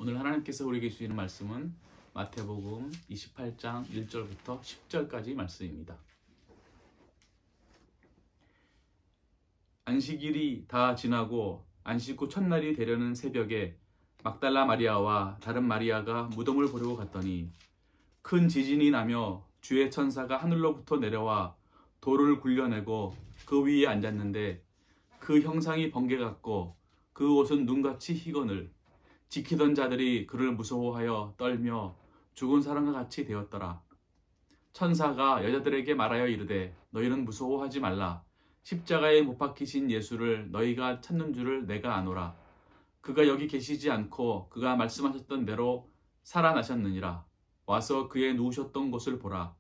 오늘 하나님께서 우리에게 주시는 말씀은 마태복음 28장 1절부터 10절까지 말씀입니다. 안식일이 다 지나고 안식 후 첫날이 되려는 새벽에 막달라 마리아와 다른 마리아가 무덤을 보려고 갔더니 큰 지진이 나며 주의 천사가 하늘로부터 내려와 돌을 굴려내고 그 위에 앉았는데 그 형상이 번개 같고 그 옷은 눈같이 희거늘 지키던 자들이 그를 무서워하여 떨며 죽은 사람과 같이 되었더라. 천사가 여자들에게 말하여 이르되 너희는 무서워하지 말라. 십자가에 못 박히신 예수를 너희가 찾는 줄을 내가 아노라. 그가 여기 계시지 않고 그가 말씀하셨던 대로 살아나셨느니라. 와서 그의 누우셨던 곳을 보라.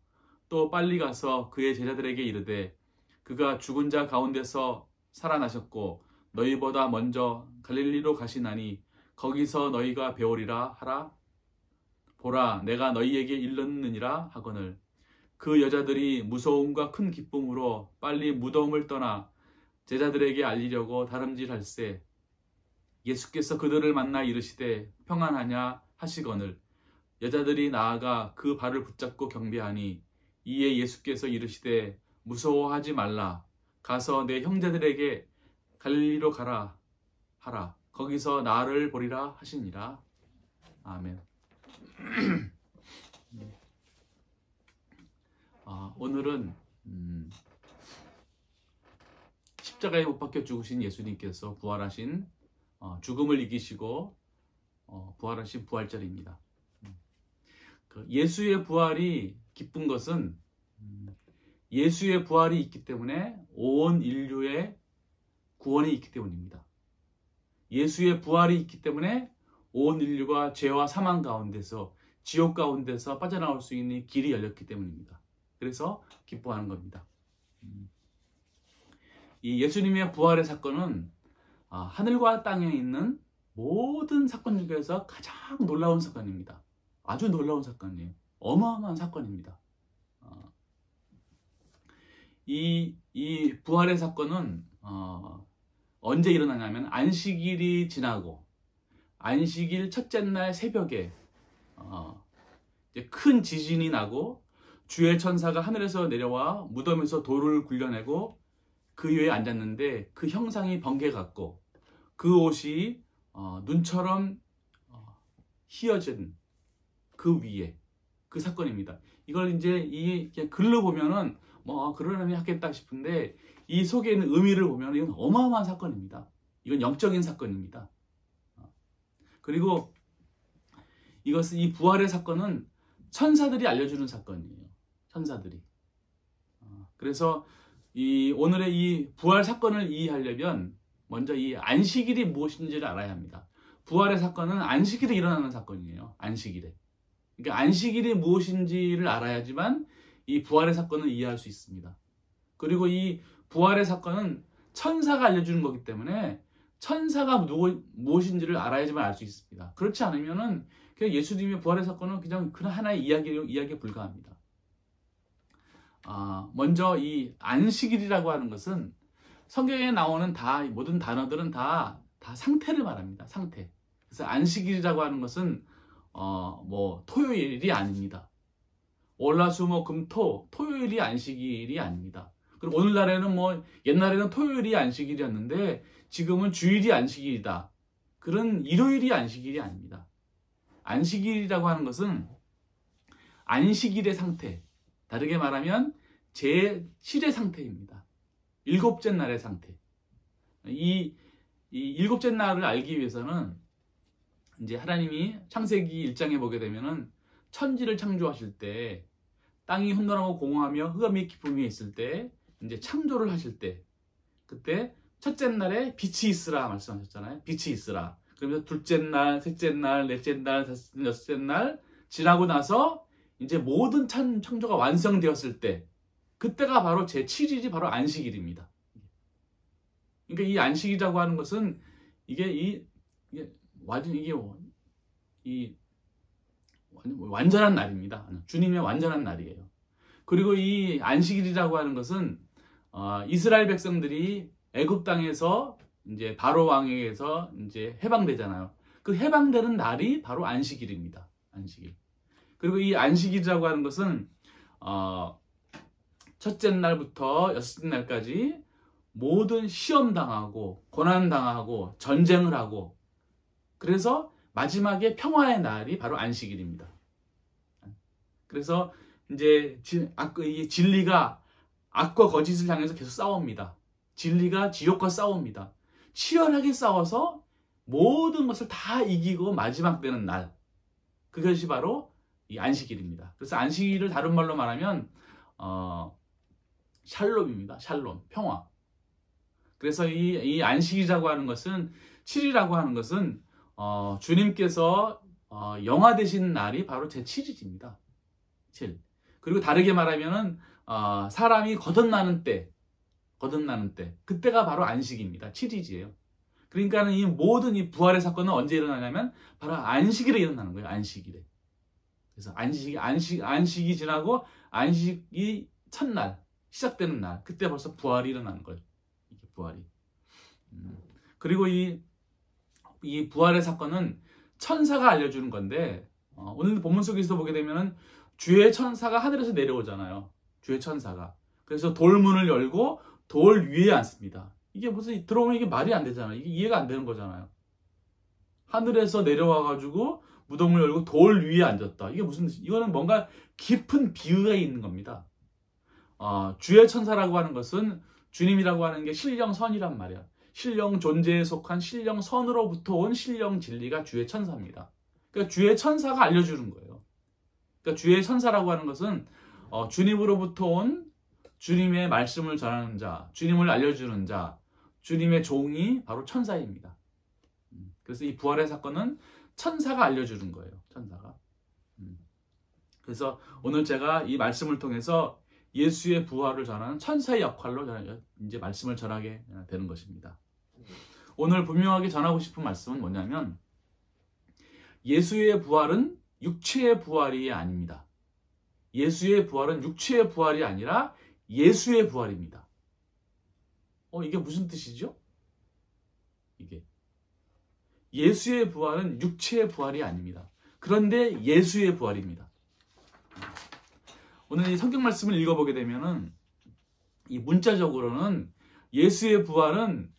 또 빨리 가서 그의 제자들에게 이르되 그가 죽은 자 가운데서 살아나셨고 너희보다 먼저 갈릴리로 가시나니 거기서 너희가 배우리라 하라. 보라, 내가 너희에게 일렀느니라 하거늘. 그 여자들이 무서움과 큰 기쁨으로 빨리 무덤을 떠나 제자들에게 알리려고 다름질할세 예수께서 그들을 만나 이르시되 평안하냐 하시거늘. 여자들이 나아가 그 발을 붙잡고 경배하니 이에 예수께서 이르시되 무서워하지 말라. 가서 내 형제들에게 갈릴리로 가라 하라. 거기서 나를 보리라 하시니라. 아멘. 오늘은 십자가에 못 박혀 죽으신 예수님께서 부활하신 죽음을 이기시고 부활하신 부활절입니다. 예수의 부활이 기쁜 것은 예수의 부활이 있기 때문에 온 인류의 구원이 있기 때문입니다. 예수의 부활이 있기 때문에 온 인류가 죄와 사망 가운데서 지옥 가운데서 빠져나올 수 있는 길이 열렸기 때문입니다. 그래서 기뻐하는 겁니다. 이 예수님의 부활의 사건은 하늘과 땅에 있는 모든 사건 중에서 가장 놀라운 사건입니다. 아주 놀라운 사건이에요. 어마어마한 사건입니다. 이 부활의 사건은 언제 일어나냐면 안식일이 지나고 안식일 첫째 날 새벽에 이제 큰 지진이 나고 주의 천사가 하늘에서 내려와 무덤에서 돌을 굴려내고 그 위에 앉았는데 그 형상이 번개 같고 그 옷이 눈처럼 휘어진 그 위에 그 사건입니다. 이걸 이제 이 글로 보면은 뭐 그런 의미 하겠다 싶은데 이 속에 있는 의미를 보면 이건 어마어마한 사건입니다. 이건 영적인 사건입니다. 그리고 이 부활의 사건은 천사들이 알려주는 사건이에요. 천사들이. 그래서 오늘의 이 부활 사건을 이해하려면 먼저 이 안식일이 무엇인지를 알아야 합니다. 부활의 사건은 안식일에 일어나는 사건이에요. 안식일에. 그러니까 안식일이 무엇인지를 알아야지만 이 부활의 사건을 이해할 수 있습니다. 그리고 이 부활의 사건은 천사가 알려주는 거기 때문에 천사가 무엇인지를 알아야지만 알 수 있습니다. 그렇지 않으면은 그냥 예수님의 부활의 사건은 그냥 하나의 이야기에 불과합니다. 먼저 이 안식일이라고 하는 것은 성경에 나오는 모든 단어들은 다 상태를 말합니다. 상태. 그래서 안식일이라고 하는 것은 뭐 토요일이 아닙니다. 월화수목금토 토요일이 안식일이 아닙니다. 그럼 오늘날에는 뭐 옛날에는 토요일이 안식일이었는데 지금은 주일이 안식일이다. 그런 일요일이 안식일이 아닙니다. 안식일이라고 하는 것은 안식일의 상태. 다르게 말하면 제7의 상태입니다. 일곱째 날의 상태. 이 일곱째 날을 알기 위해서는 이제 하나님이 창세기 1장에 보게 되면은 천지를 창조하실 때 땅이 험난하고 공허하며 흑암이 깊음이 있을 때 이제 창조를 하실 때 그때 첫째 날에 빛이 있으라 말씀하셨잖아요. 빛이 있으라. 그러면서 둘째 날, 셋째 날, 넷째 날, 다섯째, 여섯째 날 지나고 나서 이제 모든 창조가 완성되었을 때 그때가 바로 제7일이 바로 안식일입니다. 그러니까 이 안식이라고 하는 것은 이게 완전한 날입니다. 주님의 완전한 날이에요. 그리고 이 안식일이라고 하는 것은 이스라엘 백성들이 애굽 땅에서 이제 바로 왕에게서 이제 해방되잖아요. 그 해방되는 날이 바로 안식일입니다. 안식일. 그리고 이 안식일이라고 하는 것은 첫째 날부터 여섯째 날까지 모든 시험 당하고 고난 당하고 전쟁을 하고 그래서 마지막에 평화의 날이 바로 안식일입니다. 그래서 이제 이 진리가 악과 거짓을 향해서 계속 싸웁니다. 진리가 지옥과 싸웁니다. 치열하게 싸워서 모든 것을 다 이기고 마지막 되는 날. 그것이 바로 이 안식일입니다. 그래서 안식일을 다른 말로 말하면 샬롬입니다. 샬롬, 평화. 그래서 이 안식이라고 하는 것은 7일이라고 하는 것은 주님께서 영화 되신 날이 바로 제7일입니다. 7. 그리고 다르게 말하면은 사람이 거듭나는 때 그때가 바로 안식입니다. 7일이에요. 그러니까는 이 모든 이 부활의 사건은 언제 일어나냐면 바로 안식일에 일어나는 거예요. 안식일에. 그래서 안식이 지나고 안식이 첫날 시작되는 날 그때 벌써 부활이 일어나는 거예요. 이게 부활이. 그리고 이 부활의 사건은 천사가 알려주는 건데 오늘 본문 속에서 보게 되면은 주의 천사가 하늘에서 내려오잖아요. 주의 천사가. 그래서 돌문을 열고 돌 위에 앉습니다. 이게 무슨 들어오면 이게 말이 안 되잖아요. 이게 이해가 안 되는 거잖아요. 하늘에서 내려와가지고 무덤을 열고 돌 위에 앉았다. 이게 무슨 뜻이? 이거는 뭔가 깊은 비유가 있는 겁니다. 주의 천사라고 하는 것은 주님이라고 하는 게 신령선이란 말이야. 신령 존재에 속한 신령선으로부터 온 신령 진리가 주의 천사입니다. 그러니까 주의 천사가 알려주는 거예요. 그러니까 주의 천사라고 하는 것은 주님으로부터 온 주님의 말씀을 전하는 자, 주님을 알려주는 자, 주님의 종이 바로 천사입니다. 그래서 이 부활의 사건은 천사가 알려주는 거예요. 천사가. 그래서 오늘 제가 이 말씀을 통해서 예수의 부활을 전하는 천사의 역할로 이제 말씀을 전하게 되는 것입니다. 오늘 분명하게 전하고 싶은 말씀은 뭐냐면 예수의 부활은 육체의 부활이 아닙니다. 예수의 부활은 육체의 부활이 아니라 예수의 부활입니다. 이게 무슨 뜻이죠? 이게 예수의 부활은 육체의 부활이 아닙니다. 그런데 예수의 부활입니다. 오늘 이 성경 말씀을 읽어보게 되면은 이 문자적으로는 예수의 부활은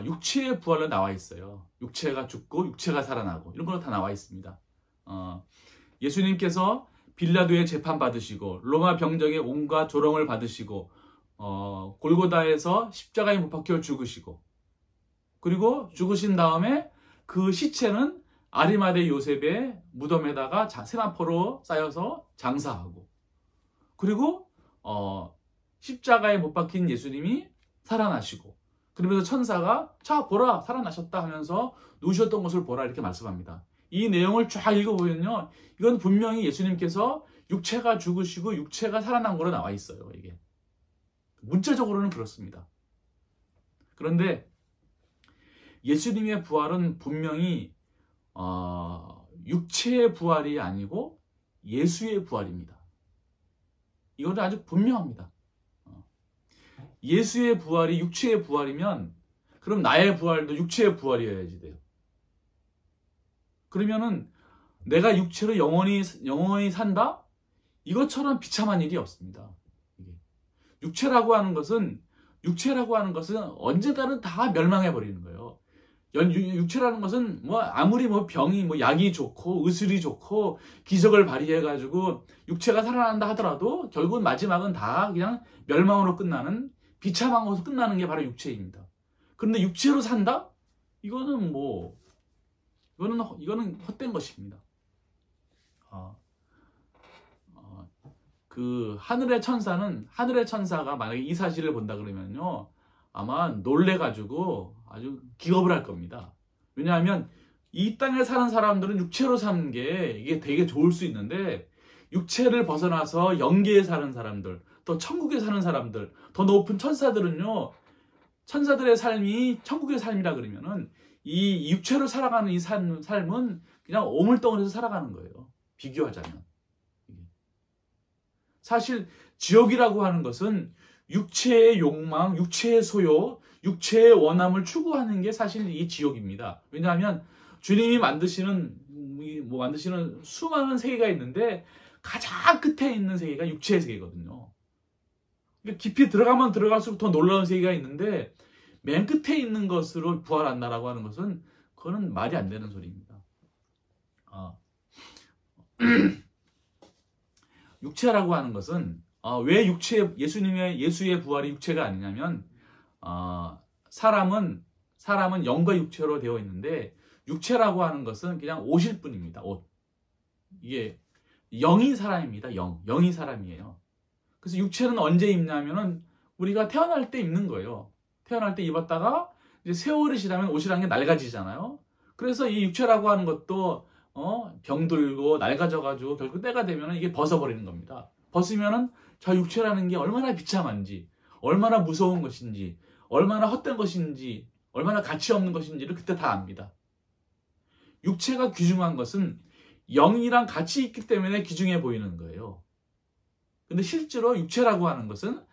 육체의 부활로 나와 있어요. 육체가 죽고 육체가 살아나고 이런 걸로 다 나와 있습니다. 예수님께서 빌라도의 재판 받으시고 로마 병정의 온갖 조롱을 받으시고 골고다에서 십자가에 못 박혀 죽으시고 그리고 죽으신 다음에 그 시체는 아리마대 요셉의 무덤에다가 세마포로 쌓여서 장사하고 그리고 십자가에 못 박힌 예수님이 살아나시고 그러면서 천사가 자 보라 살아나셨다 하면서 누우셨던 것을 보라 이렇게 말씀합니다. 이 내용을 쫙 읽어보면요. 이건 분명히 예수님께서 육체가 죽으시고 육체가 살아난 거로 나와 있어요. 이게 문자적으로는 그렇습니다. 그런데 예수님의 부활은 분명히 육체의 부활이 아니고 예수의 부활입니다. 이건 아주 분명합니다. 예수의 부활이 육체의 부활이면 그럼 나의 부활도 육체의 부활이어야지 돼요. 그러면은 내가 육체로 영원히 산다? 이것처럼 비참한 일이 없습니다. 육체라고 하는 것은 언젠가는 다 멸망해 버리는 거예요. 육체라는 것은 아무리 병이 약이 좋고 의술이 좋고 기적을 발휘해 가지고 육체가 살아난다 하더라도 결국은 마지막은 다 그냥 멸망으로 끝나는 비참한 것으로 끝나는 게 바로 육체입니다. 그런데 육체로 산다? 이거는 헛된 것입니다. 그 하늘의 천사가 만약에 이 사실을 본다 그러면요. 아마 놀래가지고 아주 기겁을 할 겁니다. 왜냐하면 이 땅에 사는 사람들은 육체로 사는 게 이게 되게 좋을 수 있는데 육체를 벗어나서 영계에 사는 사람들, 또 천국에 사는 사람들, 더 높은 천사들은요. 천사들의 삶이 천국의 삶이라 그러면은 이 육체로 살아가는 이 삶은 그냥 오물덩어리에서 살아가는 거예요. 비교하자면. 사실 지옥이라고 하는 것은 육체의 욕망, 육체의 소요, 육체의 원함을 추구하는 게 사실 이 지옥입니다. 왜냐하면 주님이 만드시는 수많은 세계가 있는데 가장 끝에 있는 세계가 육체의 세계거든요. 그러니까 깊이 들어가면 들어갈수록 더 놀라운 세계가 있는데 맨 끝에 있는 것으로 부활한다라고 하는 것은 그거는 말이 안 되는 소리입니다. 육체라고 하는 것은 왜 예수의 부활이 육체가 아니냐면 사람은 영과 육체로 되어 있는데 육체라고 하는 것은 그냥 옷일 뿐입니다. 옷. 이게 영이 사람입니다. 영이 사람이에요. 그래서 육체는 언제 입냐면은 우리가 태어날 때 입는 거예요. 태어날 때 입었다가 이제 세월이 지나면 옷이라는 게 낡아지잖아요. 그래서 이 육체라고 하는 것도 병들고 낡아져가지고 결국 때가 되면은 이게 벗어버리는 겁니다. 벗으면은 저 육체라는 게 얼마나 비참한지, 얼마나 무서운 것인지, 얼마나 헛된 것인지, 얼마나 가치 없는 것인지를 그때 다 압니다. 육체가 귀중한 것은 영이랑 같이 있기 때문에 귀중해 보이는 거예요. 근데 실제로 육체라고 하는 것은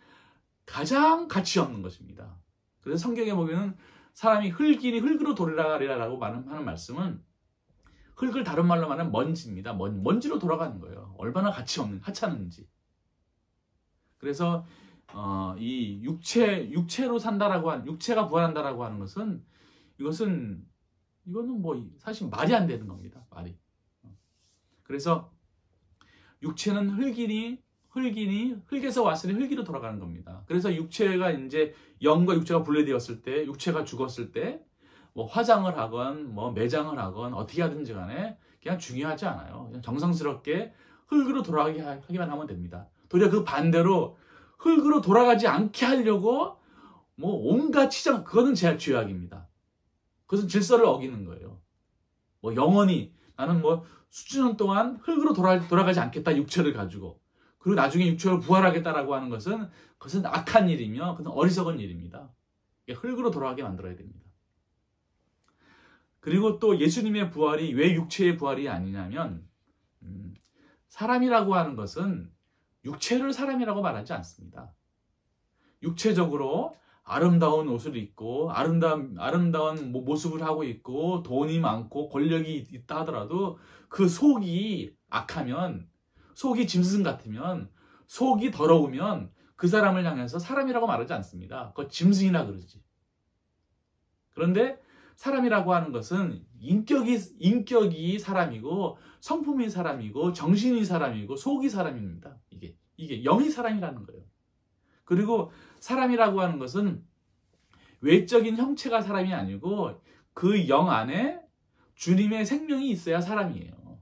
가장 가치 없는 것입니다. 그래서 성경에 보면은 사람이 흙이니 흙으로 돌아가리라고 하는 말씀은 흙을 다른 말로 말하면 먼지입니다. 먼지로 돌아가는 거예요. 얼마나 가치 없는 하찮은지. 그래서 이 육체로 산다라고 하는 육체가 부활한다라고 하는 것은 이거는 뭐 사실 말이 안 되는 겁니다. 말이. 그래서 육체는 흙에서 왔으니 흙으로 돌아가는 겁니다. 그래서 육체가 이제 영과 육체가 분리되었을 때, 육체가 죽었을 때, 뭐 화장을 하건, 뭐 매장을 하건, 어떻게 하든지 간에 그냥 중요하지 않아요. 그냥 정성스럽게 흙으로 돌아가게 하기만 하면 됩니다. 도리어 그 반대로 흙으로 돌아가지 않게 하려고 뭐 온갖 그거는 제 죄악입니다. 그것은 질서를 어기는 거예요. 뭐 영원히 나는 뭐 수천 년 동안 흙으로 돌아가지 않겠다, 육체를 가지고. 그리고 나중에 육체로 부활하겠다라고 하는 그것은 악한 일이며 그것은 어리석은 일입니다. 흙으로 돌아가게 만들어야 됩니다. 그리고 또 예수님의 부활이 왜 육체의 부활이 아니냐면 사람이라고 하는 것은 육체를 사람이라고 말하지 않습니다. 육체적으로 아름다운 옷을 입고 아름다운 모습을 하고 있고 돈이 많고 권력이 있다 하더라도 그 속이 악하면, 속이 짐승 같으면, 속이 더러우면 그 사람을 향해서 사람이라고 말하지 않습니다. 그거 짐승이나 그러지. 그런데 사람이라고 하는 것은 인격이 사람이고 성품이 사람이고 정신이 사람이고 속이 사람입니다. 이게 영이 사람이라는 거예요. 그리고 사람이라고 하는 것은 외적인 형체가 사람이 아니고 그 영 안에 주님의 생명이 있어야 사람이에요.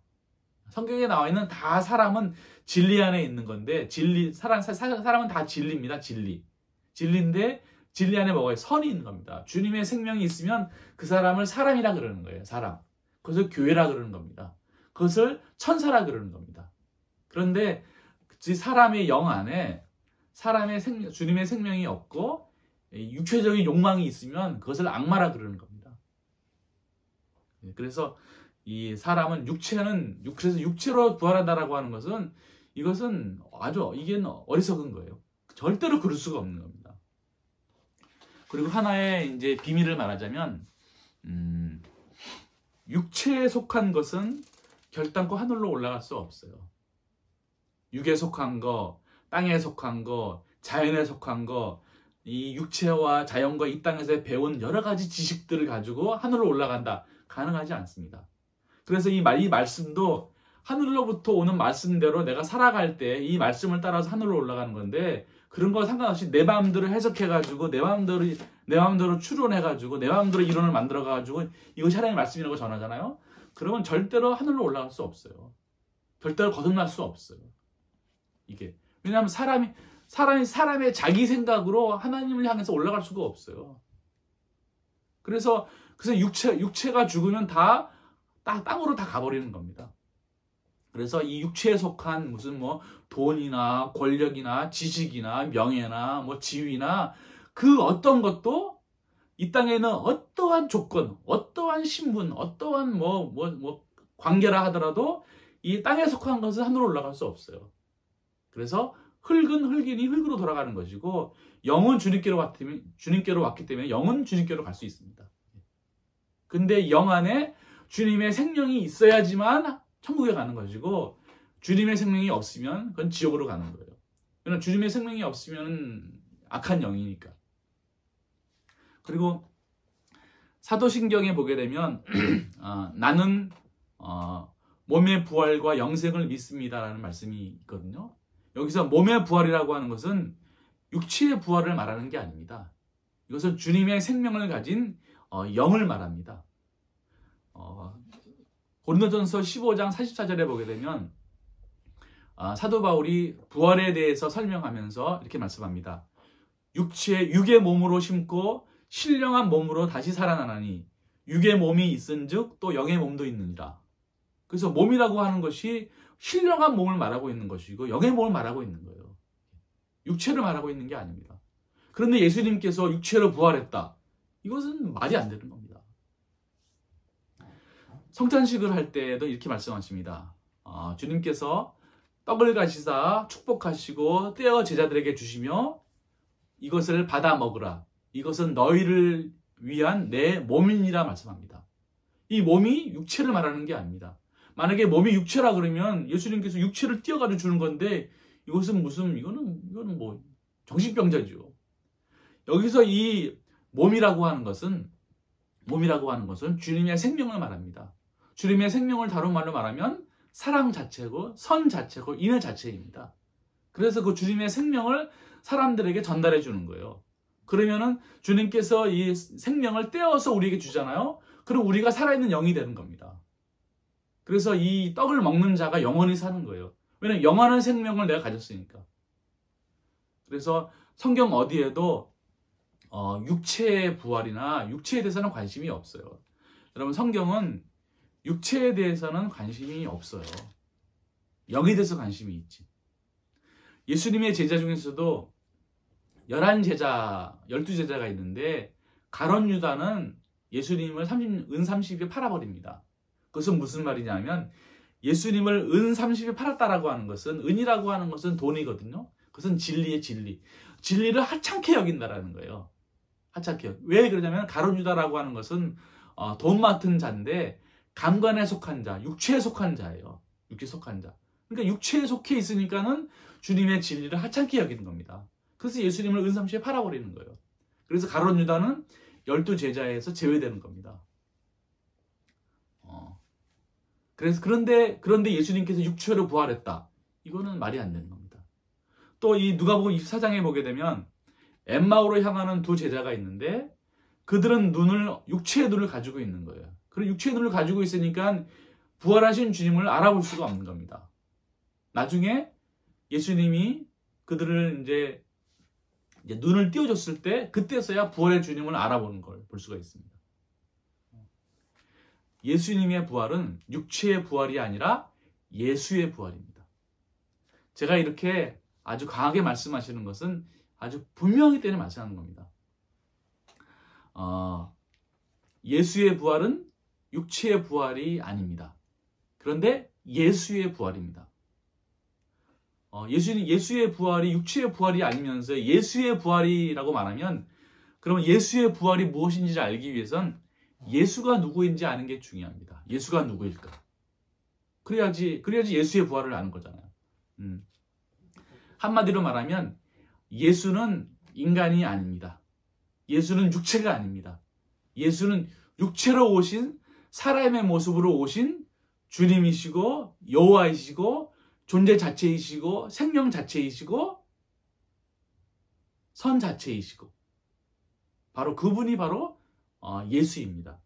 성경에 나와 있는 다 사람은 진리 안에 있는 건데 사람은 다 진리입니다. 진리인데 진리 안에 뭐가 선이 있는 겁니다. 주님의 생명이 있으면 그 사람을 사람이라 그러는 거예요. 사람. 그것을 교회라 그러는 겁니다. 그것을 천사라 그러는 겁니다. 그런데 사람의 영 안에 주님의 생명이 없고 육체적인 욕망이 있으면 그것을 악마라 그러는 겁니다. 그래서 이 사람은 그래서 육체로 부활한다라고 하는 것은 이것은 이게 어리석은 거예요. 절대로 그럴 수가 없는 겁니다. 그리고 하나의 이제 비밀을 말하자면 육체에 속한 것은 결단코 하늘로 올라갈 수 없어요. 육에 속한 거, 땅에 속한 거, 자연에 속한 거, 이 육체와 자연과 이 땅에서 배운 여러 가지 지식들을 가지고 하늘로 올라간다. 가능하지 않습니다. 그래서 이 말씀도 하늘로부터 오는 말씀대로 내가 살아갈 때 이 말씀을 따라서 하늘로 올라가는 건데 그런 거 상관없이 내 마음대로 해석해가지고 내 마음대로 추론해가지고 내 마음대로 이론을 만들어가지고 이것이 하나님의 말씀이라고 전하잖아요. 그러면 절대로 하늘로 올라갈 수 없어요. 절대로 거듭날 수 없어요. 이게 왜냐하면 사람의 자기 생각으로 하나님을 향해서 올라갈 수가 없어요. 그래서 육체가 죽으면 다 땅으로 다 가버리는 겁니다. 그래서 이 육체에 속한 무슨 뭐 돈이나 권력이나 지식이나 명예나 뭐 지위나 그 어떤 것도 이 땅에는 어떠한 조건, 어떠한 신분, 어떠한 뭐 관계라 하더라도 이 땅에 속한 것은 하늘로 올라갈 수 없어요. 그래서 흙은 흙이니 흙으로 돌아가는 것이고 영은 주님께로 왔기 때문에 영은 주님께로 갈 수 있습니다. 근데 영 안에 주님의 생명이 있어야지만 천국에 가는 것이고 주님의 생명이 없으면 그건 지옥으로 가는 거예요. 왜냐하면 주님의 생명이 없으면 악한 영이니까. 그리고 사도신경에 보게 되면 나는 몸의 부활과 영생을 믿습니다라는 말씀이 있거든요. 여기서 몸의 부활이라고 하는 것은 육체의 부활을 말하는 게 아닙니다. 이것은 주님의 생명을 가진 영을 말합니다. 고린도전서 15장 44절에 보게 되면 사도 바울이 부활에 대해서 설명하면서 이렇게 말씀합니다. 육의 몸으로 심고 신령한 몸으로 다시 살아나나니 육의 몸이 있은즉 또 영의 몸도 있느니라. 그래서 몸이라고 하는 것이 신령한 몸을 말하고 있는 것이고 영의 몸을 말하고 있는 거예요. 육체를 말하고 있는 게 아닙니다. 그런데 예수님께서 육체로 부활했다. 이것은 말이 안 되는 겁니다. 성찬식을 할 때도 이렇게 말씀하십니다. 주님께서 떡을 가시사 축복하시고 떼어 제자들에게 주시며 이것을 받아 먹으라. 이것은 너희를 위한 내 몸이니라 말씀합니다. 이 몸이 육체를 말하는 게 아닙니다. 만약에 몸이 육체라 그러면 예수님께서 육체를 띄어가지고 주는 건데 이것은 이거는 뭐 정신병자죠. 여기서 이 몸이라고 하는 것은 주님의 생명을 말합니다. 주님의 생명을 다른 말로 말하면 사랑 자체고 선 자체고 인애 자체입니다. 그래서 그 주님의 생명을 사람들에게 전달해 주는 거예요. 그러면은 주님께서 이 생명을 떼어서 우리에게 주잖아요. 그럼 우리가 살아있는 영이 되는 겁니다. 그래서 이 떡을 먹는 자가 영원히 사는 거예요. 왜냐하면 영원한 생명을 내가 가졌으니까. 그래서 성경 어디에도 육체의 부활이나 육체에 대해서는 관심이 없어요. 여러분 성경은 육체에 대해서는 관심이 없어요. 영에 대해서 관심이 있지. 예수님의 제자 중에서도 12제자가 있는데 가룟 유다는 예수님을 은 30에 팔아버립니다. 그것은 무슨 말이냐면 예수님을 은 30에 팔았다라고 하는 것은 은이라고 하는 것은 돈이거든요. 그것은 진리의 진리. 진리를 하찮게 여긴다라는 거예요. 하찮게. 왜 그러냐면 가룟 유다라고 하는 것은 돈 맡은 자인데 감관에 속한 자, 육체에 속한 자예요. 육체에 속한 자. 그러니까 육체에 속해 있으니까는 주님의 진리를 하찮게 여기는 겁니다. 그래서 예수님을 은 30에 팔아버리는 거예요. 그래서 가룟 유다는 12제자에서 제외되는 겁니다. 그런데 예수님께서 육체로 부활했다. 이거는 말이 안 되는 겁니다. 또 이 누가복음 24장에 보게 되면 엠마오로 향하는 두 제자가 있는데 그들은 육체의 눈을 가지고 있는 거예요. 그리고 육체의 눈을 가지고 있으니까 부활하신 주님을 알아볼 수가 없는 겁니다. 나중에 예수님이 그들을 이제 눈을 띄워줬을 때 그때서야 부활의 주님을 알아보는 걸 볼 수가 있습니다. 예수님의 부활은 육체의 부활이 아니라 예수의 부활입니다. 제가 이렇게 아주 강하게 말씀하시는 것은 아주 분명히 때문에 말씀하는 겁니다. 예수의 부활은 육체의 부활이 아닙니다. 그런데 예수의 부활입니다. 예수의 부활이 육체의 부활이 아니면서 예수의 부활이라고 말하면 그러면 예수의 부활이 무엇인지를 알기 위해선 예수가 누구인지 아는 게 중요합니다. 예수가 누구일까? 그래야지 예수의 부활을 아는 거잖아요. 한마디로 말하면 예수는 인간이 아닙니다. 예수는 육체가 아닙니다. 예수는 육체로 오신 사람의 모습으로 오신 주님이시고 여호와이시고 존재 자체이시고 생명 자체이시고 선 자체이시고 바로 그분이 바로 예수입니다.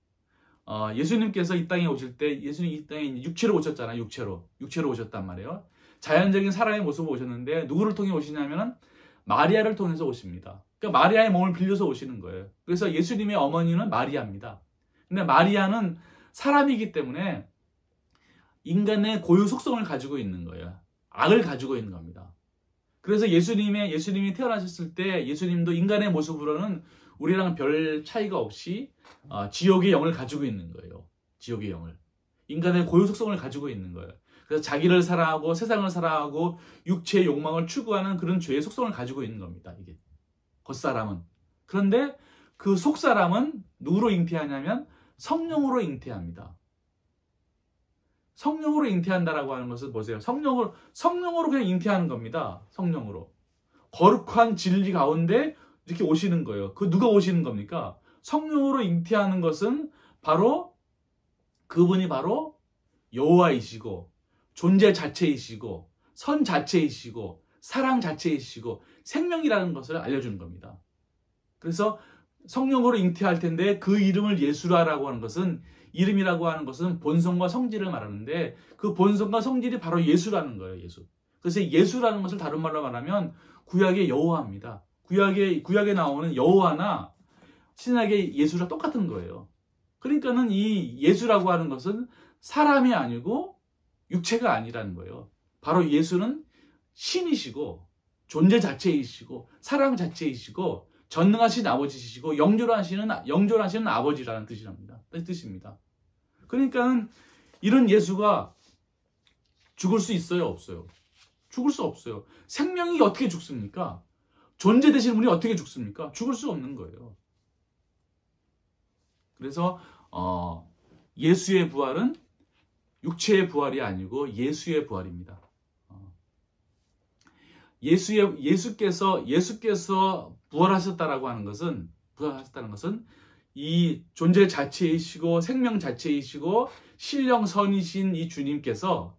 예수님께서 이 땅에 오실 때 예수님 이 땅에 육체로 오셨잖아요. 육체로 오셨단 말이에요. 자연적인 사람의 모습으로 오셨는데 누구를 통해 오시냐면 마리아를 통해서 오십니다. 그러니까 마리아의 몸을 빌려서 오시는 거예요. 그래서 예수님의 어머니는 마리아입니다. 근데 마리아는 사람이기 때문에 인간의 고유 속성을 가지고 있는 거예요. 악을 가지고 있는 겁니다. 그래서 예수님이 태어나셨을 때 예수님도 인간의 모습으로는 우리랑 별 차이가 없이 지옥의 영을 가지고 있는 거예요. 지옥의 영을. 인간의 고유 속성을 가지고 있는 거예요. 그래서 자기를 사랑하고 세상을 사랑하고 육체의 욕망을 추구하는 그런 죄의 속성을 가지고 있는 겁니다. 이게 겉사람은. 그런데 그 속사람은 누구로 잉태하냐면 성령으로 잉태합니다. 성령으로 잉태한다라고 하는 것은 보세요. 성령으로 그냥 잉태하는 겁니다. 성령으로. 거룩한 진리 가운데 이렇게 오시는 거예요. 그 누가 오시는 겁니까? 성령으로 잉태하는 것은 바로 그분이 바로 여호와이시고 존재 자체이시고 선 자체이시고 사랑 자체이시고 생명이라는 것을 알려주는 겁니다. 그래서 성령으로 잉태할 텐데 그 이름을 예수라고 하는 것은 이름이라고 하는 것은 본성과 성질을 말하는데 그 본성과 성질이 바로 예수라는 거예요. 예수. 그래서 예수라는 것을 다른 말로 말하면 구약의 여호와입니다. 구약에 나오는 여호와나 신약의 예수랑 똑같은 거예요. 그러니까는 이 예수라고 하는 것은 사람이 아니고 육체가 아니라는 거예요. 바로 예수는 신이시고 존재 자체이시고 사랑 자체이시고 전능하신 아버지시고 영존하시는 아버지라는 뜻입니다. 그러니까는 이런 예수가 죽을 수 있어요, 없어요? 죽을 수 없어요. 생명이 어떻게 죽습니까? 존재 되시는 분이 어떻게 죽습니까? 죽을 수 없는 거예요. 그래서 예수의 부활은 육체의 부활이 아니고 예수의 부활입니다. 예수께서 부활하셨다라고 하는 것은 이 존재 자체이시고 생명 자체이시고 신령선이신 이 주님께서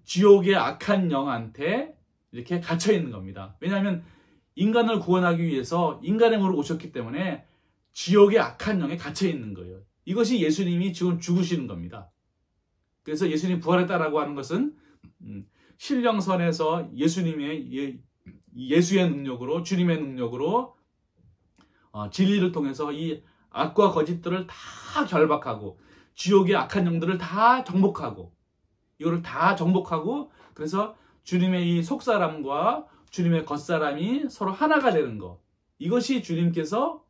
지옥의 악한 영한테 이렇게 갇혀 있는 겁니다. 왜냐하면 인간을 구원하기 위해서 인간의 몸으로 오셨기 때문에 지옥의 악한 영에 갇혀 있는 거예요. 이것이 예수님이 지금 죽으시는 겁니다. 그래서 예수님이 부활했다라고 하는 것은 신령선에서 예수의 능력으로 주님의 능력으로 진리를 통해서 이 악과 거짓들을 다 결박하고 지옥의 악한 영들을 다 정복하고 이거를 다 정복하고 그래서 주님의 이 속사람과 주님의 겉사람이 서로 하나가 되는 것 이것이 주님께서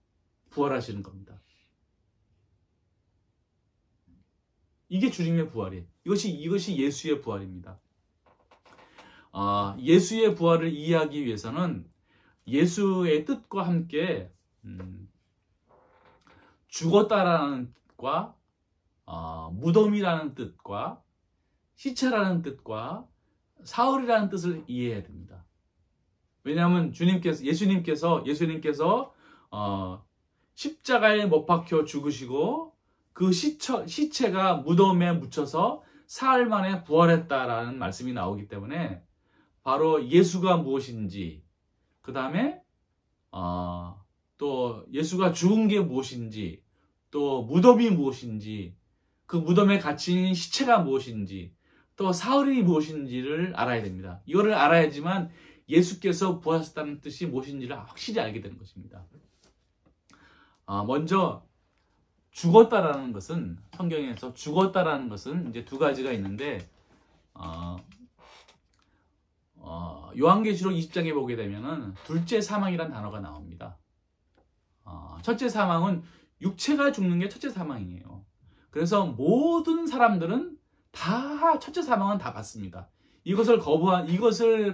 부활하시는 겁니다. 이게 주님의 부활이에요. 이것이 예수의 부활입니다. 예수의 부활을 이해하기 위해서는 예수의 뜻과 함께 죽었다라는 뜻과 무덤이라는 뜻과 시체라는 뜻과 사흘이라는 뜻을 이해해야 됩니다. 왜냐하면 예수님께서 십자가에 못 박혀 죽으시고 그 시체가 무덤에 묻혀서 사흘 만에 부활했다라는 말씀이 나오기 때문에 바로 예수가 무엇인지 그 다음에 또 예수가 죽은 게 무엇인지 또 무덤이 무엇인지 그 무덤에 갇힌 시체가 무엇인지 또 사흘이 무엇인지를 알아야 됩니다. 이거를 알아야지만 예수께서 부활하셨다는 뜻이 무엇인지를 확실히 알게 되는 것입니다. 먼저 죽었다라는 것은 성경에서 죽었다라는 것은 이제 두 가지가 있는데 요한계시록 20장에 보게 되면은 둘째 사망이라는 단어가 나옵니다. 첫째 사망은 육체가 죽는 게 첫째 사망이에요. 그래서 모든 사람들은 다 첫째 사망은 다 받습니다. 이것을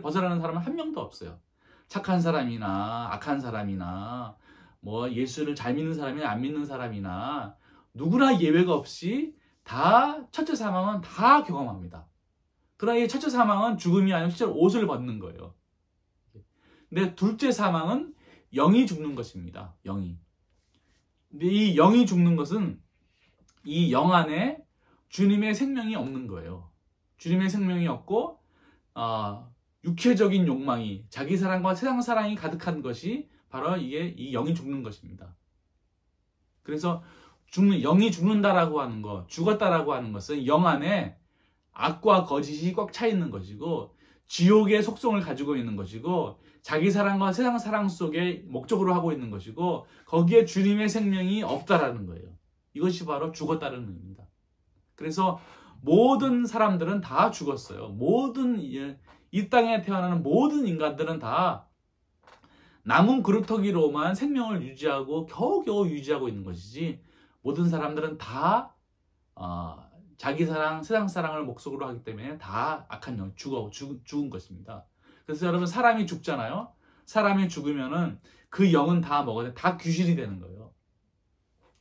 벗어나는 사람은 한 명도 없어요. 착한 사람이나 악한 사람이나 뭐 예수를 잘 믿는 사람이나 안 믿는 사람이나 누구나 예외가 없이 다 첫째 사망은 다 경험합니다. 그러나 이 첫째 사망은 죽음이 아니라 실제로 옷을 벗는 거예요. 근데 둘째 사망은 영이 죽는 것입니다. 영이. 근데 이 영이 죽는 것은 이 영 안에 주님의 생명이 없는 거예요. 주님의 생명이 없고 육체적인 욕망이 자기 사랑과 세상 사랑이 가득한 것이 바로 이 영이 죽는 것입니다. 그래서 영이 죽는다라고 하는 것, 죽었다라고 하는 것은 영 안에 악과 거짓이 꽉 차 있는 것이고 지옥의 속성을 가지고 있는 것이고 자기 사랑과 세상 사랑 속에 목적으로 하고 있는 것이고 거기에 주님의 생명이 없다라는 거예요. 이것이 바로 죽었다는 의미입니다. 그래서 모든 사람들은 다 죽었어요. 이 땅에 태어나는 모든 인간들은 다 남은 그루터기로만 생명을 유지하고 겨우겨우 유지하고 있는 것이지 모든 사람들은 다 자기 사랑, 세상 사랑을 목적으로 하기 때문에 다 악한 영, 죽은 것입니다. 그래서 여러분 사람이 죽잖아요. 사람이 죽으면은 그 영은 다 귀신이 되는 거예요.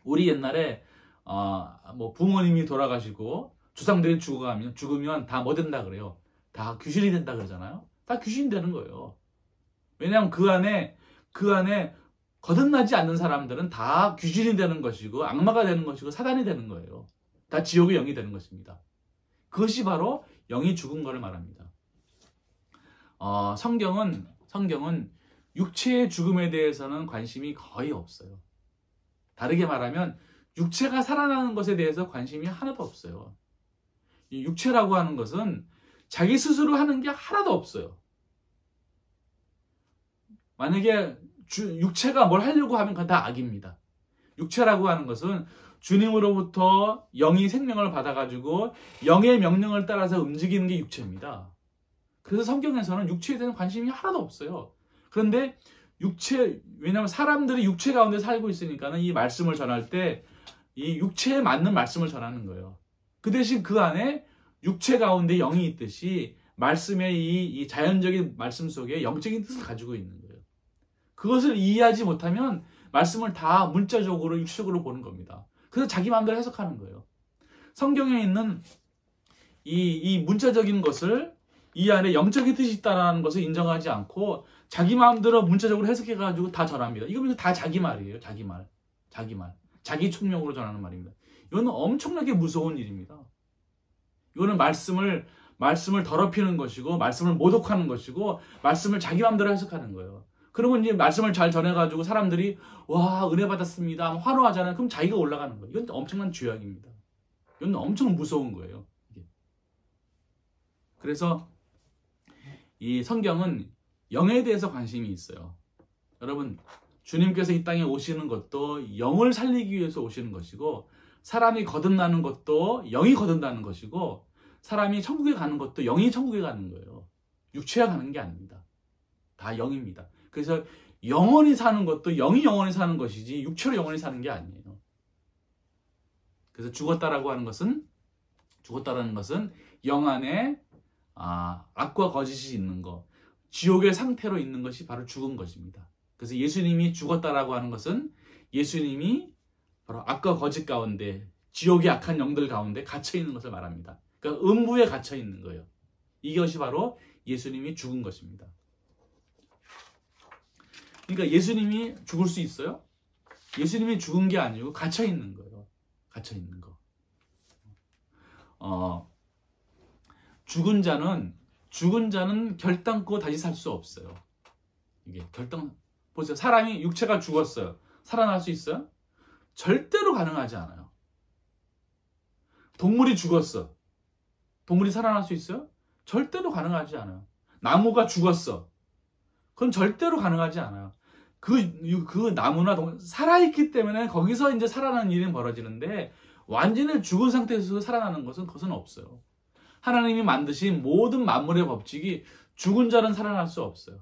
우리 옛날에 뭐 부모님이 돌아가시고 조상들이 죽으면 다 뭐 된다 그래요? 다 귀신이 된다 그러잖아요. 다 귀신이 되는 거예요. 왜냐하면 그 안에 거듭나지 않는 사람들은 다 귀신이 되는 것이고 악마가 되는 것이고 사단이 되는 거예요. 다 지옥의 영이 되는 것입니다. 그것이 바로 영이 죽은 것을 말합니다. 성경은 육체의 죽음에 대해서는 관심이 거의 없어요. 다르게 말하면 육체가 살아나는 것에 대해서 관심이 하나도 없어요. 이 육체라고 하는 것은 자기 스스로 하는 게 하나도 없어요. 만약에 육체가 뭘 하려고 하면 그건 다 악입니다. 육체라고 하는 것은 주님으로부터 영이 생명을 받아가지고 영의 명령을 따라서 움직이는 게 육체입니다. 그래서 성경에서는 육체에 대한 관심이 하나도 없어요. 그런데 왜냐하면 사람들이 육체 가운데 살고 있으니까는 이 말씀을 전할 때 이 육체에 맞는 말씀을 전하는 거예요. 그 대신 그 안에 육체 가운데 영이 있듯이 말씀의 이 자연적인 말씀 속에 영적인 뜻을 가지고 있는 거예요. 그것을 이해하지 못하면 말씀을 다 문자적으로 육체적으로 보는 겁니다. 그래서 자기 마음대로 해석하는 거예요. 성경에 있는 이 문자적인 것을 이 안에 영적인 뜻이 있다는 것을 인정하지 않고 자기 마음대로 문자적으로 해석해가지고 다 전합니다. 이거 다 자기 말이에요. 자기 말. 자기 총명으로 전하는 말입니다. 이건 엄청나게 무서운 일입니다. 이거는 말씀을 더럽히는 것이고 말씀을 모독하는 것이고 말씀을 자기 마음대로 해석하는 거예요. 그러면 이제 말씀을 잘 전해가지고 사람들이 와 은혜 받았습니다 환호하잖아요. 그럼 자기가 올라가는 거예요. 이건 엄청난 죄악입니다. 이건 엄청 무서운 거예요. 그래서 이 성경은 영에 대해서 관심이 있어요. 여러분 주님께서 이 땅에 오시는 것도 영을 살리기 위해서 오시는 것이고 사람이 거듭나는 것도 영이 거듭나는 것이고 사람이 천국에 가는 것도 영이 천국에 가는 거예요. 육체가 가는 게 아닙니다. 다 영입니다. 그래서 영원히 사는 것도 영이 영원히 사는 것이지 육체로 영원히 사는 게 아니에요. 그래서 죽었다라는 것은 영 안에 악과 거짓이 있는 것, 지옥의 상태로 있는 것이 바로 죽은 것입니다. 그래서 예수님이 죽었다라고 하는 것은 예수님이 바로 악과 거짓 가운데 지옥의 악한 영들 가운데 갇혀 있는 것을 말합니다. 그러니까 음부에 갇혀 있는 거예요. 이것이 바로 예수님이 죽은 것입니다. 그러니까 예수님이 죽을 수 있어요? 예수님이 죽은 게 아니고 갇혀 있는 거예요. 갇혀 있는 거. 죽은 자는 결단코 다시 살 수 없어요. 이게 보세요. 사람이 육체가 죽었어요. 살아날 수 있어요? 절대로 가능하지 않아요. 동물이 죽었어. 동물이 살아날 수 있어요? 절대로 가능하지 않아요. 나무가 죽었어. 그건 절대로 가능하지 않아요. 그 나무나 동물 살아있기 때문에 거기서 이제 살아나는 일이 벌어지는데 완전히 죽은 상태에서 살아나는 그것은 없어요. 하나님이 만드신 모든 만물의 법칙이 죽은 자는 살아날 수 없어요.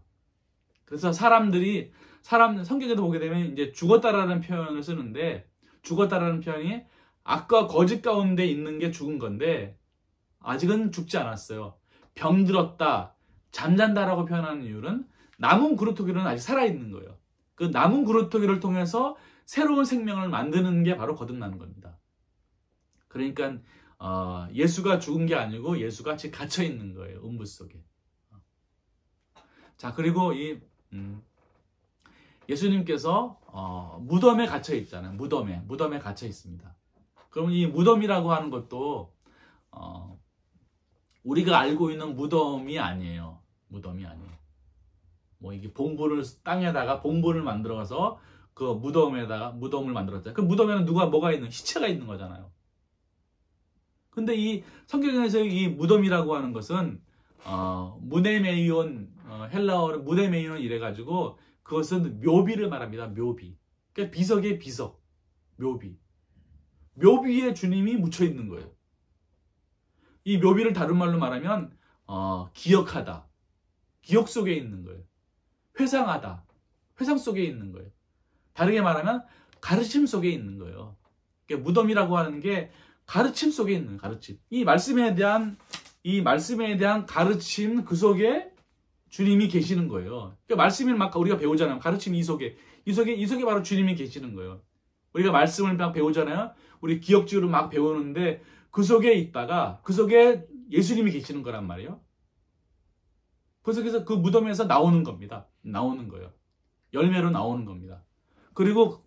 그래서 성경에도 보게 되면 이제 죽었다라는 표현을 쓰는데 죽었다라는 표현이 악과 거짓 가운데 있는 게 죽은 건데 아직은 죽지 않았어요. 병들었다, 잠잔다라고 표현하는 이유는 남은 그루터기는 아직 살아있는 거예요. 그 남은 그루터기를 통해서 새로운 생명을 만드는 게 바로 거듭나는 겁니다. 그러니까 예수가 죽은 게 아니고 예수가 지금 갇혀 있는 거예요. 음부 속에. 자, 그리고 예수님께서 무덤에 갇혀 있잖아요. 무덤에 갇혀 있습니다. 그럼 이 무덤이라고 하는 것도 우리가 알고 있는 무덤이 아니에요. 무덤이 아니에요. 뭐 이게 땅에다가 봉분을 만들어서 그 무덤을 만들었잖아요. 그 무덤에는 뭐가 있는 시체가 있는 거잖아요. 근데 이 성경에서 이 무덤이라고 하는 것은 무네메이온, 헬라어로 무네메이온 이래가지고 그것은 묘비를 말합니다. 묘비. 그러니까 비석의 비석. 묘비에 주님이 묻혀 있는 거예요. 이 묘비를 다른 말로 말하면 기억하다. 기억 속에 있는 거예요. 회상하다. 회상 속에 있는 거예요. 다르게 말하면 가르침 속에 있는 거예요. 그러니까 무덤이라고 하는 게 가르침 속에 있는 가르침. 이 말씀에 대한 가르침 그 속에 주님이 계시는 거예요. 그러니까 말씀을 막 우리가 배우잖아요. 가르침 이 속에 바로 주님이 계시는 거예요. 우리가 말씀을 막 배우잖아요. 우리 기억지로 막 배우는데 그 속에 있다가 그 속에 예수님이 계시는 거란 말이에요. 그 속에서 그 무덤에서 나오는 겁니다. 나오는 거예요. 열매로 나오는 겁니다. 그리고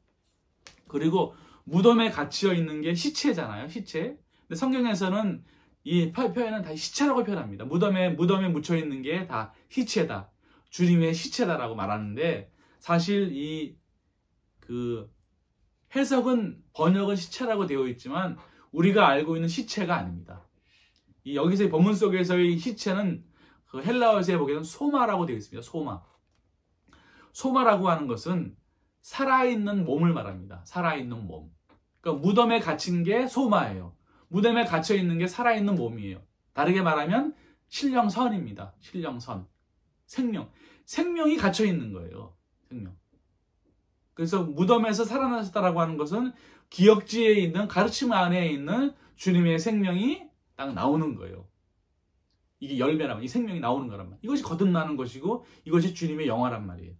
무덤에 갇혀 있는 게 시체잖아요. 시체. 근데 성경에서는 이 표현은 다 시체라고 표현합니다. 무덤에 묻혀 있는 게 다 시체다. 주님의 시체다라고 말하는데 사실 그 해석은 번역은 시체라고 되어 있지만 우리가 알고 있는 시체가 아닙니다. 여기서 본문 속에서의 시체는 그 헬라어에서 보기에는 소마라고 되어 있습니다. 소마. 소마라고 하는 것은 살아있는 몸을 말합니다. 살아있는 몸. 그러니까 무덤에 갇힌 게 소마예요. 무덤에 갇혀 있는 게 살아있는 몸이에요. 다르게 말하면 신령선입니다. 신령선. 생명이 갇혀 있는 거예요. 생명. 그래서 무덤에서 살아나셨다라고 하는 것은 기억지에 있는 가르침 안에 있는 주님의 생명이 딱 나오는 거예요. 이게 열매란 이 생명이 나오는 거란 말이에요. 이것이 거듭나는 것이고 이것이 주님의 영화란 말이에요.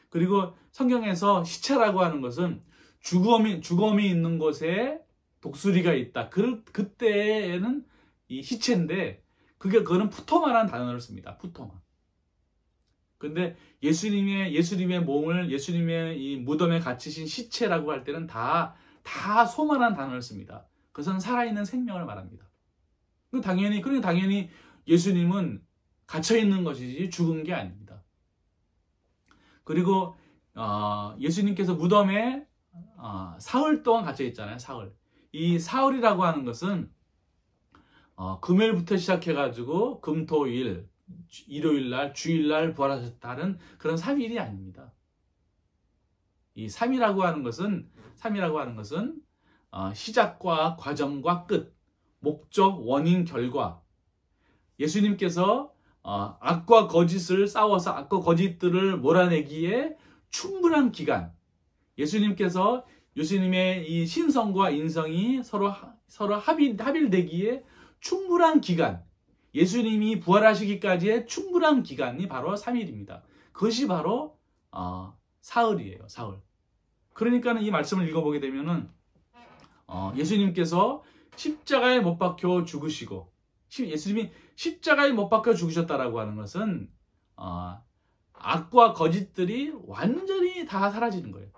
그리고 성경에서 시체라고 하는 것은 죽음이 있는 곳에 독수리가 있다. 그때에는 이 시체인데 그거는 푸토마라는 단어를 씁니다. 푸토마. 근데 예수님의 몸을 예수님의 이 무덤에 갇히신 시체라고 할 때는 다 소마라는 단어를 씁니다. 그것은 살아있는 생명을 말합니다. 당연히 예수님은 갇혀 있는 것이지 죽은 게 아닙니다. 그리고 예수님께서 무덤에 사흘 동안 갇혀 있잖아요. 사흘. 이 사흘이라고 하는 것은 금요일부터 시작해가지고 금토일, 일요일날, 주일날 부활하셨다는 그런 3일이 아닙니다. 이 3이라고 하는 것은 시작과 과정과 끝, 목적, 원인, 결과. 예수님께서 악과 거짓을 싸워서 악과 거짓들을 몰아내기에 충분한 기간. 예수님의 이 신성과 인성이 서로 합일되기에 충분한 기간. 예수님이 부활하시기까지의 충분한 기간이 바로 3일입니다. 그것이 바로 사흘이에요. 사흘. 그러니까 이 말씀을 읽어보게 되면은 예수님께서 십자가에 못 박혀 죽으시고 예수님이 십자가에 못 박혀 죽으셨다라고 하는 것은 악과 거짓들이 완전히 다 사라지는 거예요.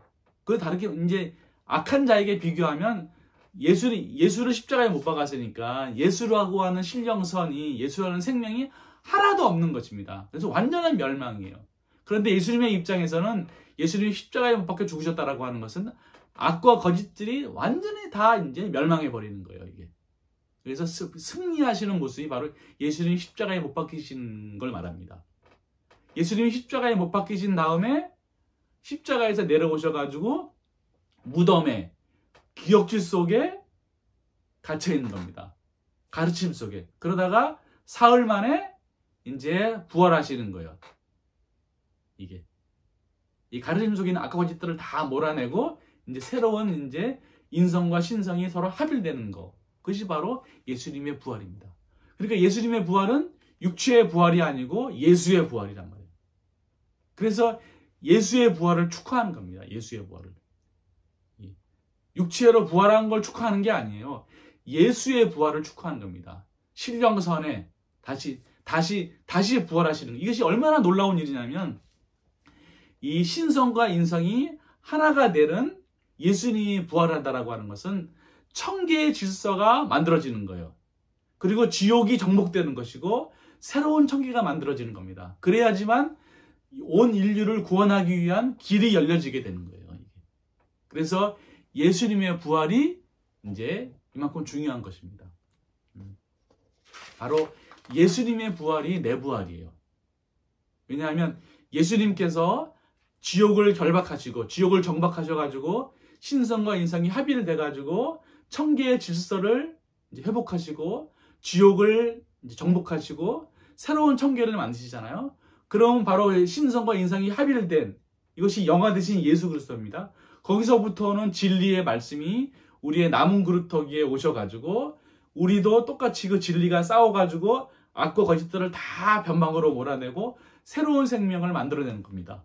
그 다르게 이제 악한 자에게 비교하면 예수를 십자가에 못 박았으니까 예수라고 하는 신령선이 예수라는 생명이 하나도 없는 것입니다. 그래서 완전한 멸망이에요. 그런데 예수님의 입장에서는 예수님이 십자가에 못 박혀 죽으셨다라고 하는 것은 악과 거짓들이 완전히 다 이제 멸망해 버리는 거예요. 이게. 그래서 승리하시는 모습이 바로 예수님이 십자가에 못 박히신 걸 말합니다. 예수님이 십자가에 못 박히신 다음에 십자가에서 내려오셔가지고 무덤에 기억질 속에 갇혀 있는 겁니다. 가르침 속에. 그러다가 사흘 만에 이제 부활하시는 거예요. 이게. 이 가르침 속에 있는 악과 거짓들을 다 몰아내고 이제 새로운 이제 인성과 신성이 서로 합일되는 거. 그것이 바로 예수님의 부활입니다. 그러니까 예수님의 부활은 육체의 부활이 아니고 예수의 부활이란 말이에요. 그래서 예수의 부활을 축하하는 겁니다. 예수의 부활을. 육체로 부활한 걸 축하하는 게 아니에요. 예수의 부활을 축하하는 겁니다. 신령선에 다시 부활하시는 것. 이것이 얼마나 놀라운 일이냐면 이 신성과 인성이 하나가 되는 예수님이 부활한다라고 하는 것은 천계의 질서가 만들어지는 거예요. 그리고 지옥이 정복되는 것이고 새로운 천계가 만들어지는 겁니다. 그래야지만 온 인류를 구원하기 위한 길이 열려지게 되는 거예요. 그래서 예수님의 부활이 이제 이만큼 중요한 것입니다. 바로 예수님의 부활이 내 부활이에요. 왜냐하면 예수님께서 지옥을 결박하시고 지옥을 정박하셔가지고 신성과 인성이 합의를 돼가지고 천계의 질서를 이제 회복하시고 지옥을 이제 정복하시고 새로운 천계를 만드시잖아요. 그럼 바로 신성과 인성이 합의를 된 이것이 영화 되신 예수 그리스도입니다. 거기서부터는 진리의 말씀이 우리의 남은 그루터기에 오셔가지고 우리도 똑같이 그 진리가 싸워가지고 악과 거짓들을 다 변방으로 몰아내고 새로운 생명을 만들어내는 겁니다.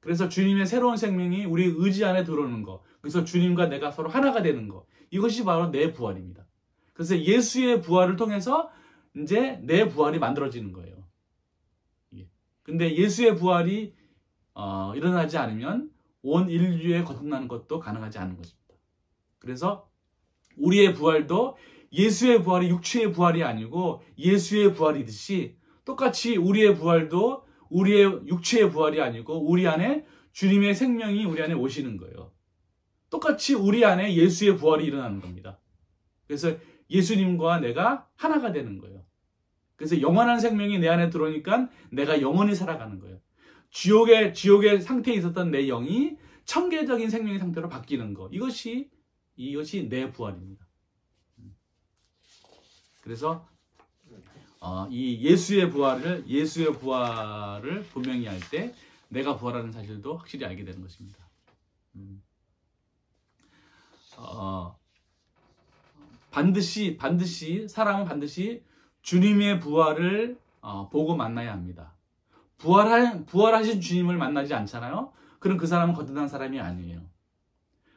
그래서 주님의 새로운 생명이 우리 의지 안에 들어오는 거, 그래서 주님과 내가 서로 하나가 되는 거. 이것이 바로 내 부활입니다. 그래서 예수의 부활을 통해서 이제 내 부활이 만들어지는 거예요. 근데 예수의 부활이 일어나지 않으면 온 인류에 거듭나는 것도 가능하지 않은 것입니다. 그래서 우리의 부활도 예수의 부활이 육체의 부활이 아니고 예수의 부활이듯이 똑같이 우리의 부활도 우리의 육체의 부활이 아니고 우리 안에 주님의 생명이 우리 안에 오시는 거예요. 똑같이 우리 안에 예수의 부활이 일어나는 겁니다. 그래서 예수님과 내가 하나가 되는 거예요. 그래서 영원한 생명이 내 안에 들어오니까 내가 영원히 살아가는 거예요. 지옥의 상태에 있었던 내 영이 천계적인 생명의 상태로 바뀌는 거. 이것이 내 부활입니다. 그래서 이 예수의 부활을 분명히 할 때 내가 부활하는 사실도 확실히 알게 되는 것입니다. 사람은 반드시 주님의 부활을 보고 만나야 합니다. 부활하신 주님을 만나지 않잖아요. 그럼 그 사람은 거듭난 사람이 아니에요.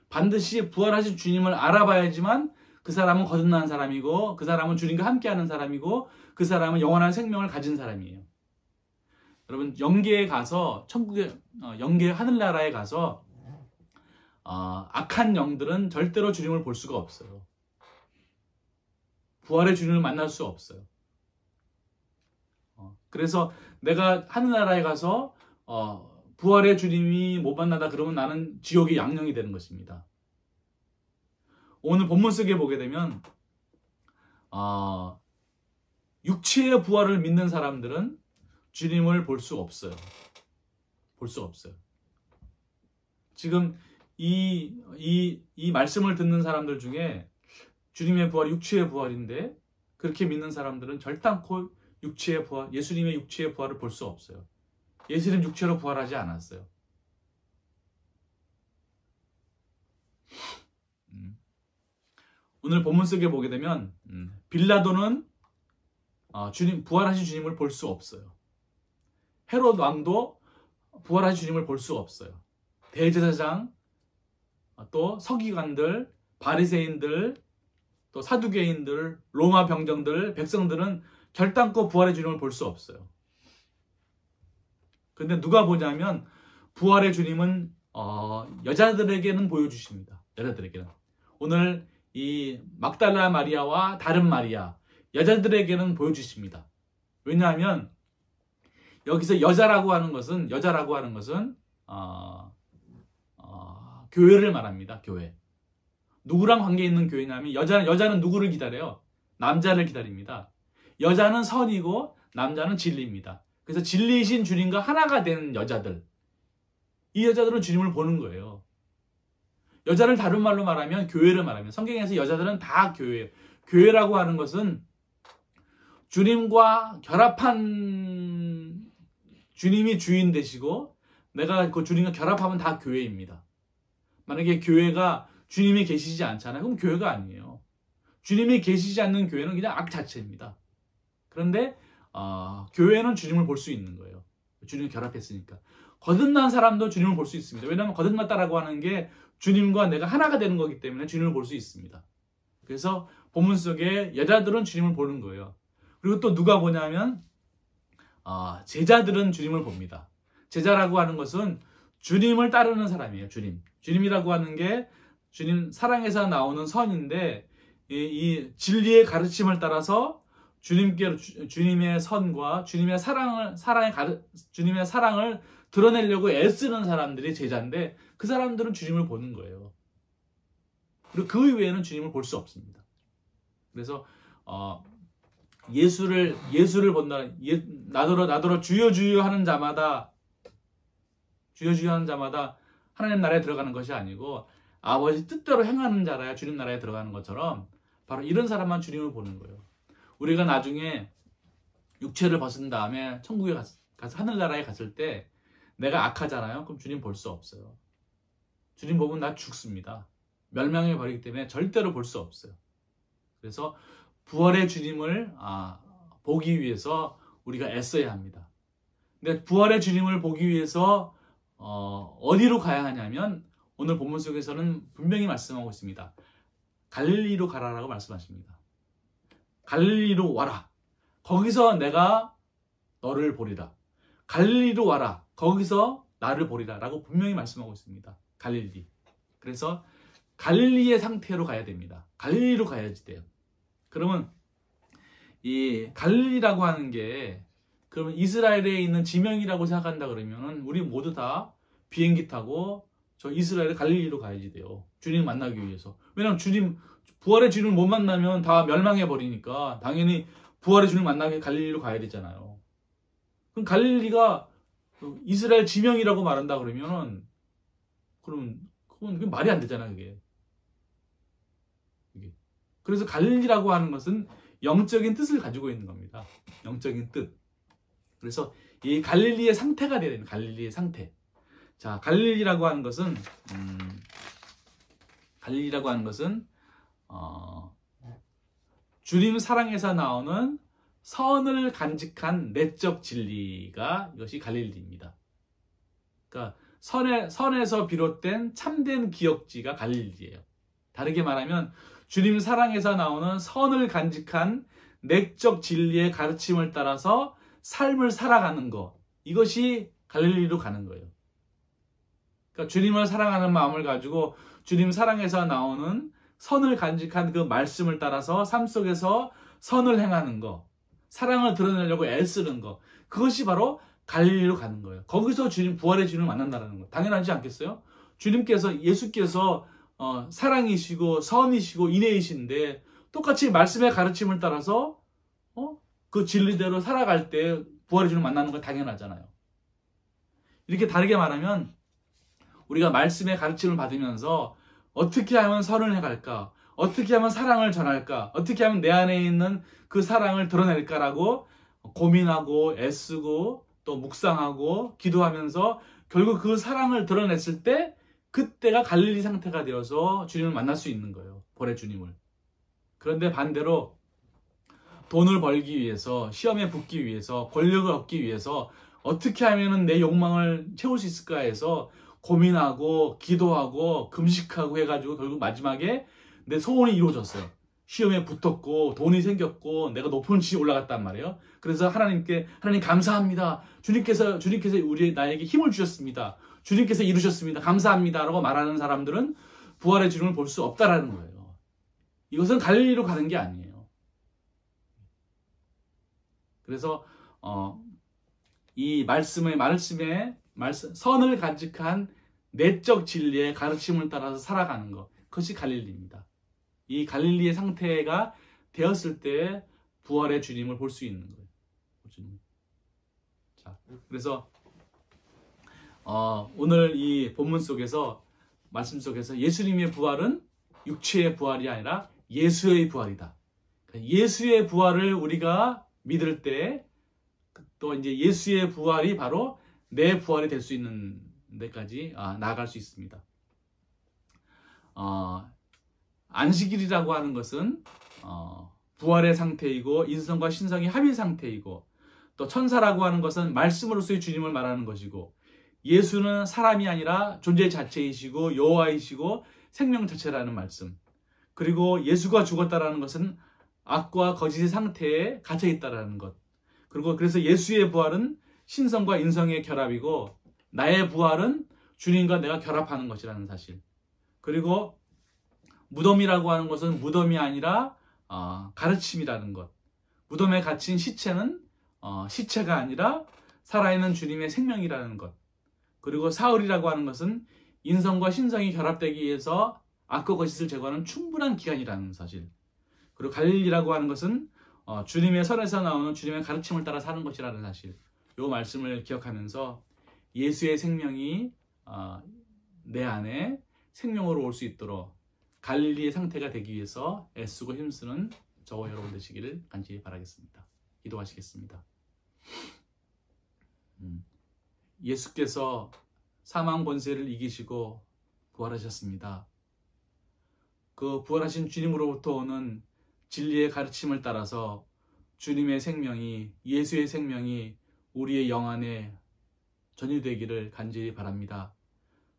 반드시 부활하신 주님을 알아봐야지만 그 사람은 거듭난 사람이고 그 사람은 주님과 함께하는 사람이고 그 사람은 영원한 생명을 가진 사람이에요. 여러분 영계에 가서 영계 하늘나라에 가서 악한 영들은 절대로 주님을 볼 수가 없어요. 부활의 주님을 만날 수 없어요. 그래서 내가 하늘나라에 가서 부활의 주님이 못 만나다 그러면 나는 지옥의 양령이 되는 것입니다. 오늘 본문 속에 보게 되면 육체의 부활을 믿는 사람들은 주님을 볼 수 없어요. 볼 수 없어요. 지금 이 말씀을 듣는 사람들 중에 주님의 부활이 육체의 부활인데 그렇게 믿는 사람들은 결단코 육체의 부활, 예수님의 육체의 부활을 볼 수 없어요. 예수님 육체로 부활하지 않았어요. 오늘 본문 속에 보게 되면 빌라도는 부활하신 주님을 볼 수 없어요. 헤롯 왕도 부활하신 주님을 볼 수 없어요. 대제사장, 또 서기관들, 바리새인들, 또 사두개인들, 로마 병정들, 백성들은 결단코 부활의 주님을 볼 수 없어요. 근데 누가 보냐면 부활의 주님은 여자들에게는 보여주십니다. 여자들에게는. 오늘 이 막달라 마리아와 다른 마리아, 여자들에게는 보여주십니다. 왜냐하면 여기서 여자라고 하는 것은 교회를 말합니다. 교회. 누구랑 관계 있는 교회냐면 여자는 누구를 기다려요? 남자를 기다립니다. 여자는 선이고 남자는 진리입니다. 그래서 진리이신 주님과 하나가 된 여자들, 이 여자들은 주님을 보는 거예요. 여자를 다른 말로 말하면 교회를 말하면 성경에서 여자들은 다 교회예요. 교회라고 하는 것은 주님과 결합한 주님이 주인 되시고 내가 그 주님과 결합하면 다 교회입니다. 만약에 교회가 주님이 계시지 않잖아요. 그럼 교회가 아니에요. 주님이 계시지 않는 교회는 그냥 악 자체입니다. 그런데 교회는 주님을 볼 수 있는 거예요. 주님을 결합했으니까. 거듭난 사람도 주님을 볼 수 있습니다. 왜냐하면 거듭났다라고 하는 게 주님과 내가 하나가 되는 거기 때문에 주님을 볼 수 있습니다. 그래서 본문 속에 여자들은 주님을 보는 거예요. 그리고 또 누가 보냐면 제자들은 주님을 봅니다. 제자라고 하는 것은 주님을 따르는 사람이에요. 주님이라고 하는 게 주님 사랑에서 나오는 선인데 이 진리의 가르침을 따라서 주님의 선과 주님의 사랑을 드러내려고 애쓰는 사람들이 제자인데 그 사람들은 주님을 보는 거예요. 그리고 그 이외에는 주님을 볼 수 없습니다. 그래서 예수를 본다. 나더러 주여 주여 하는 자마다 하나님 나라에 들어가는 것이 아니고 아버지 뜻대로 행하는 자라야 주님 나라에 들어가는 것처럼 바로 이런 사람만 주님을 보는 거예요. 우리가 나중에 육체를 벗은 다음에 천국에 가서 하늘나라에 갔을 때 내가 악하잖아요. 그럼 주님 볼 수 없어요. 주님 보면 나 죽습니다. 멸망해 버리기 때문에 절대로 볼 수 없어요. 그래서 부활의 주님을 보기 위해서 우리가 애써야 합니다. 근데 부활의 주님을 보기 위해서 어디로 가야 하냐면 오늘 본문 속에서는 분명히 말씀하고 있습니다. 갈릴리로 가라라고 말씀하십니다. 갈릴리로 와라. 거기서 내가 너를 보리라. 갈릴리로 와라. 거기서 나를 보리라. 라고 분명히 말씀하고 있습니다. 갈릴리. 그래서 갈릴리의 상태로 가야 됩니다. 갈릴리로 가야지 돼요. 그러면 이 갈릴리라고 하는 게 그러면 이스라엘에 있는 지명이라고 생각한다 그러면은 우리 모두 다 비행기 타고 저 이스라엘 갈릴리로 가야지 돼요. 주님 만나기 위해서. 왜냐면 주님 부활의 주님을 못 만나면 다 멸망해 버리니까 당연히 부활의 주님을 만나기 위해 갈릴리로 가야 되잖아요. 그럼 갈릴리가 이스라엘 지명이라고 말한다 그러면은 그럼 그건 말이 안 되잖아 그게. 그래서 갈릴리라고 하는 것은 영적인 뜻을 가지고 있는 겁니다. 영적인 뜻. 그래서 이 갈릴리의 상태가 돼야 됩니다. 갈릴리의 상태. 자, 갈릴리라고 하는 것은 주님 사랑에서 나오는 선을 간직한 내적 진리가 이것이 갈릴리입니다. 그러니까 선에서 비롯된 참된 기억지가 갈릴리예요. 다르게 말하면 주님 사랑에서 나오는 선을 간직한 내적 진리의 가르침을 따라서 삶을 살아가는 것, 이것이 갈릴리로 가는 거예요. 그러니까 주님을 사랑하는 마음을 가지고 주님 사랑에서 나오는 선을 간직한 그 말씀을 따라서 삶 속에서 선을 행하는 것, 사랑을 드러내려고 애쓰는 것, 그것이 바로 갈릴리로 가는 거예요. 거기서 주님, 부활의 주님을 만난다는 거 당연하지 않겠어요? 예수께서 사랑이시고 선이시고 인애이신데 똑같이 말씀의 가르침을 따라서 그 진리대로 살아갈 때 부활의 주님을 만나는 건 당연하잖아요. 이렇게 다르게 말하면 우리가 말씀의 가르침을 받으면서 어떻게 하면 선을 해갈까? 어떻게 하면 사랑을 전할까? 어떻게 하면 내 안에 있는 그 사랑을 드러낼까라고 고민하고 애쓰고 또 묵상하고 기도하면서 결국 그 사랑을 드러냈을 때 그때가 갈릴리 상태가 되어서 주님을 만날 수 있는 거예요. 부활의 주님을. 그런데 반대로 돈을 벌기 위해서, 시험에 붙기 위해서, 권력을 얻기 위해서 어떻게 하면 내 욕망을 채울 수 있을까 해서 고민하고 기도하고 금식하고 해가지고 결국 마지막에 내 소원이 이루어졌어요. 시험에 붙었고 돈이 생겼고 내가 높은 지에 올라갔단 말이에요. 그래서 하나님 감사합니다. 주님께서 나에게 힘을 주셨습니다. 주님께서 이루셨습니다. 감사합니다. 라고 말하는 사람들은 부활의 주님을 볼 수 없다라는 거예요. 이것은 갈릴리로 가는 게 아니에요. 그래서 이 말씀의 선을 간직한 내적 진리의 가르침을 따라서 살아가는 것, 그것이 갈릴리입니다. 이 갈릴리의 상태가 되었을 때 부활의 주님을 볼 수 있는 거예요. 자, 그래서 오늘 이 본문 속에서 말씀 속에서 예수님의 부활은 육체의 부활이 아니라 예수의 부활이다. 예수의 부활을 우리가 믿을 때 또 이제 예수의 부활이 바로 내 부활이 될 수 있는 데까지 나아갈 수 있습니다. 안식일이라고 하는 것은 부활의 상태이고 인성과 신성의 합의 상태이고 또 천사라고 하는 것은 말씀으로서의 주님을 말하는 것이고 예수는 사람이 아니라 존재 자체이시고 여호와이시고 생명 자체라는 말씀, 그리고 예수가 죽었다라는 것은 악과 거짓의 상태에 갇혀 있다라는 것, 그리고 그래서 예수의 부활은 신성과 인성의 결합이고 나의 부활은 주님과 내가 결합하는 것이라는 사실, 그리고 무덤이라고 하는 것은 무덤이 아니라 가르침이라는 것, 무덤에 갇힌 시체는 시체가 아니라 살아있는 주님의 생명이라는 것, 그리고 사흘이라고 하는 것은 인성과 신성이 결합되기 위해서 악과 거짓을 제거하는 충분한 기간이라는 사실, 그리고 갈릴리라고 하는 것은 주님의 선에서 나오는 주님의 가르침을 따라 사는 것이라는 사실, 이 말씀을 기억하면서 예수의 생명이 내 안에 생명으로 올 수 있도록 갈릴리의 상태가 되기 위해서 애쓰고 힘쓰는 저와 여러분 되시기를 간절히 바라겠습니다. 기도하시겠습니다. 예수께서 사망 권세를 이기시고 부활하셨습니다. 그 부활하신 주님으로부터 오는 진리의 가르침을 따라서 주님의 생명이, 예수의 생명이 우리의 영 안에 전유되기를 간절히 바랍니다.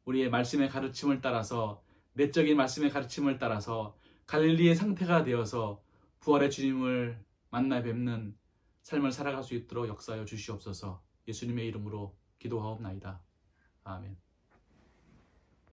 우리의 말씀의 가르침을 따라서, 내적인 말씀의 가르침을 따라서 갈릴리의 상태가 되어서 부활의 주님을 만나 뵙는 삶을 살아갈 수 있도록 역사하여 주시옵소서. 예수님의 이름으로 기도하옵나이다. 아멘.